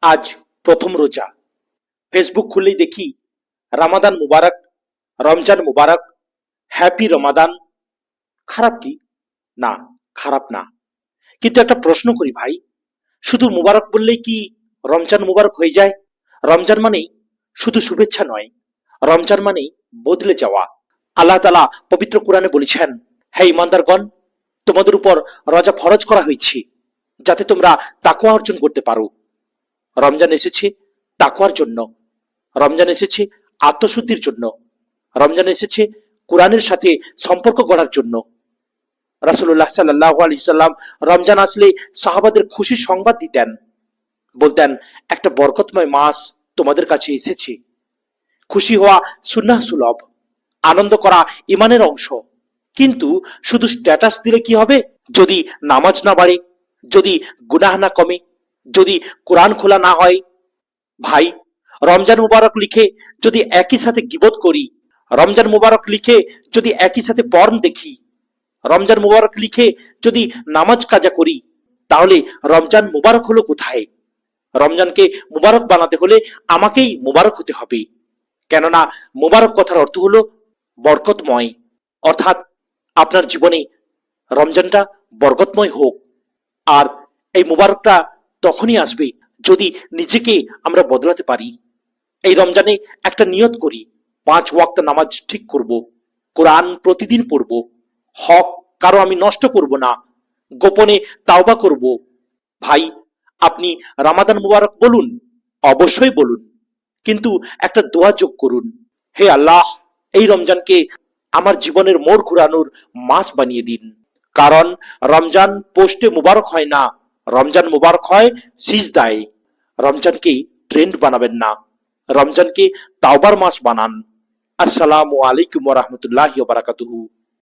আজ প্রথম রোজা। ফেসবুক খুললেই দেখি রামাদান মুবারক, রমজান মুবারক, হ্যাপি রমাদান। খারাপ কি? না, খারাপ না। কিন্তু একটা প্রশ্ন করি ভাই, শুধু মুবারক বললেই কি রমজান মুবারক হয়ে যায়? রমজান মানেই শুধু শুভেচ্ছা নয়, রমজান মানেই বদলে যাওয়া। আল্লাহ তাআলা পবিত্র কোরআনে বলেছেন, হে ইমানদারগণ, তোমাদের উপর রোজা ফরজ করা হয়েছে যাতে তোমরা তাকওয়া অর্জন করতে পারো। রমজান এসেছে তাকওয়ার জন্য, রমজান এসেছে আত্মশুদ্ধির জন্য, রমজান এসেছে কোরআনের সাথে সম্পর্ক গড়ার জন্য। রাসূলুল্লাহ সাল্লাল্লাহু আলাইহি সাল্লাম রমজান আসলে সাহাবাদের খুশির সংবাদ দিতেন, বলতেন, একটা বরকতময় মাস তোমাদের কাছে এসেছে। খুশি হওয়া সুন্নাহ সুলভ, আনন্দ করা ইমানের অংশ। কিন্তু শুধু স্ট্যাটাস দিলে কি হবে? যদি নামাজ না বাড়ে, যদি গুনাহ না কমে, যদি কোরআন খোলা না হয়? ভাই, রমজান মুবারক লিখে যদি একই সাথে গীবত করি, রমজান মুবারক লিখে যদি একই সাথে পর্ন দেখি, রমজান মুবারক লিখে যদি নামাজ কাজা করি, তাহলে রমজান মুবারক হলো কোথায়? রমজানকে মুবারক বানাতে হলে আমাকেই মুবারক হতে হবে। কেননা মুবারক কথার অর্থ হলো বরকতময়। অর্থাৎ আপনার জীবনে রমজানটা বরকতময় হোক। আর এই মুবারকটা তখনই আসবে যদি নিজেকে আমরা বদলাতে পারি। এই রমজানে একটা নিয়ত করি, 5 ওয়াক্ত নামাজ ঠিক করব, কোরআন প্রতিদিন পড়ব, হক কারো আমি নষ্ট করব না, গোপনে তাওবা করব। ভাই, আপনি রামাদান মুবারক বলুন, অবশ্যই বলুন, কিন্তু একটা দোয়া যোগ করুন, হে আল্লাহ, এই রমজানকে আমার জীবনের মোড় ঘুরানোর মাস বানিয়ে দিন। কারণ রমজান পোস্টে মুবারক হয় না, রমজান মুবারক হয় সিজদায়। রমজানকে ট্রেন্ড বানাবেন না, রমজানকে তাওবার মাস বানান। আসসালামু আলাইকুম ওয়া রাহমাতুল্লাহি ওয়া বারাকাতুহু।